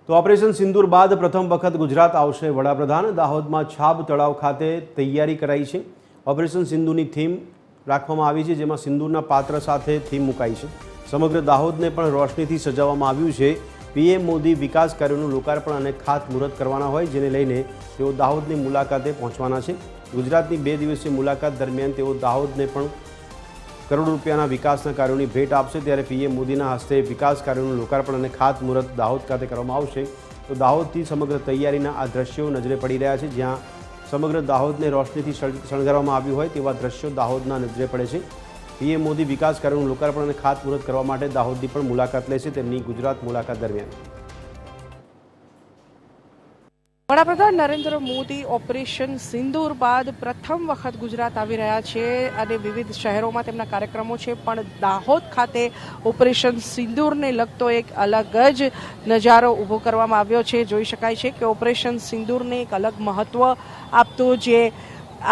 તો ઓપરેશન સિંદૂર બાદ પ્રથમ વખત ગુજરાત આવશે વડાપ્રધાન। દાહોદમાં છાબ તળાવ ખાતે તૈયારી કરાઈ છે। ઓપરેશન સિંદૂરની થીમ રાખવામાં આવી છે, જેમાં સિંદૂરના પાત્ર સાથે થીમ મુકાઈ છે। સમગ્ર દાહોદને પણ રોશનીથી સજાવવામાં આવ્યું છે। પીએમ મોદી વિકાસ કાર્યોનું લોકાર્પણ અને ખાતમુહૂર્ત કરવાના હોય, જેને લઈને તેઓ દાહોદની મુલાકાતે પહોંચવાના છે। ગુજરાતની 2 દિવસીય મુલાકાત દરમિયાન તેઓ દાહોદને પણ કરોડો રૂપિયાના વિકાસના કાર્યોની ભેટ આપશે। ત્યારે પીએમ મોદીના હસ્તે વિકાસ કાર્યોનું લોકાર્પણ અને ખાતમુહૂર્ત દાહોદ ખાતે કરવામાં આવશે। તો દાહોદથી સમગ્ર તૈયારીના આ દ્રશ્યો નજરે પડી રહ્યા છે, જ્યાં સમગ્ર દાહોદને રોશનીથી શણગારવામાં આવ્યું હોય તેવા દ્રશ્યો દાહોદના નજરે પડે છે। પીએમ મોદી વિકાસ કાર્યોનું લોકાર્પણ અને ખાતમુહૂર્ત કરવા માટે દાહોદની પણ મુલાકાત લેશે તેમની ગુજરાત મુલાકાત દરમિયાન। વડાપ્રધાન નરેન્દ્ર મોદી ઓપરેશન સિંદૂર બાદ પ્રથમ વખત ગુજરાત આવી રહ્યા છે અને વિવિધ શહેરોમાં તેમના કાર્યક્રમો છે, પણ દાહોદ ખાતે ઓપરેશન સિંદૂરને લગતો એક અલગ જ નજારો ઊભો કરવામાં આવ્યો છે। જોઈ શકાય છે કે ઓપરેશન સિંદૂરને એક અલગ મહત્વ આપતો જે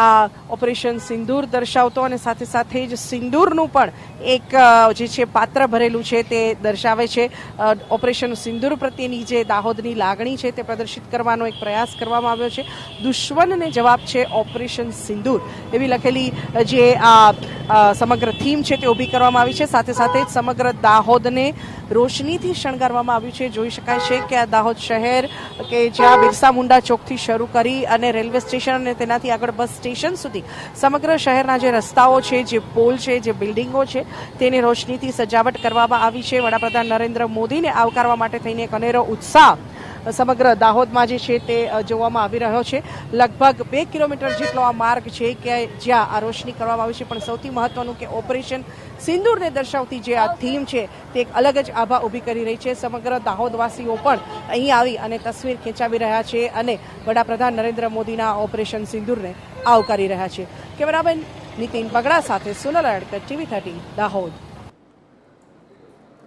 આ ઓપરેશન સિંદૂર દર્શાવતો અને સાથે સાથે જ સિંદૂરનું પણ એક જે છે પાત્ર ભરેલું છે તે દર્શાવે છે। ઓપરેશન સિંદૂર પ્રત્યેની જે દાહોદની લાગણી છે તે પ્રદર્શિત કરવાનો એક પ્રયાસ કરવામાં આવ્યો છે। દુશ્મનને જવાબ છે ઓપરેશન સિંદૂર એવી લખેલી જે આ સમગ્ર થીમ છે તે ઊભી કરવામાં આવી છે। સાથે સાથે જ સમગ્ર દાહોદને રોશનીથી શણગારવામાં આવ્યું છે। જોઈ શકાય છે કે આ દાહોદ શહેર કે જ્યાં બિરસા મુંડા ચોકથી શરૂ કરી અને રેલવે સ્ટેશન અને તેનાથી આગળ બસ સ્ટેશન સુધી સમગ્ર શહેરના જે રસ્તાઓ છે, જે પોલ છે, જે બિલ્ડિંગો છે, તેની રોશનીથી સજાવટ કરવામાં આવી છે। વડાપ્રધાન નરેન્દ્ર મોદીને આવકારવા માટે થઈને એક અનેરો ઉત્સાહ સમગ્ર દાહોદમાં જે છે તે જોવામાં આવી રહ્યો છે। લગભગ 2 કિલોમીટર જેટલો આ માર્ગ છે કે જ્યાં આ રોશની કરવામાં આવી છે, પણ સૌથી મહત્વનું કે ઓપરેશન સિંદૂરને દર્શાવતી જે આ થીમ છે તે એક અલગ જ આભા ઊભી કરી રહી છે। સમગ્ર દાહોદવાસીઓ પણ અહીં આવી અને તસવીર ખેંચાવી રહ્યા છે અને વડાપ્રધાન નરેન્દ્ર મોદીના ઓપરેશન સિંદૂરને આવકારી રહ્યા છે। કેમેરામેન નીતિન બગડા સાથે સુનલ અડકર, TV 30 દાહોદ।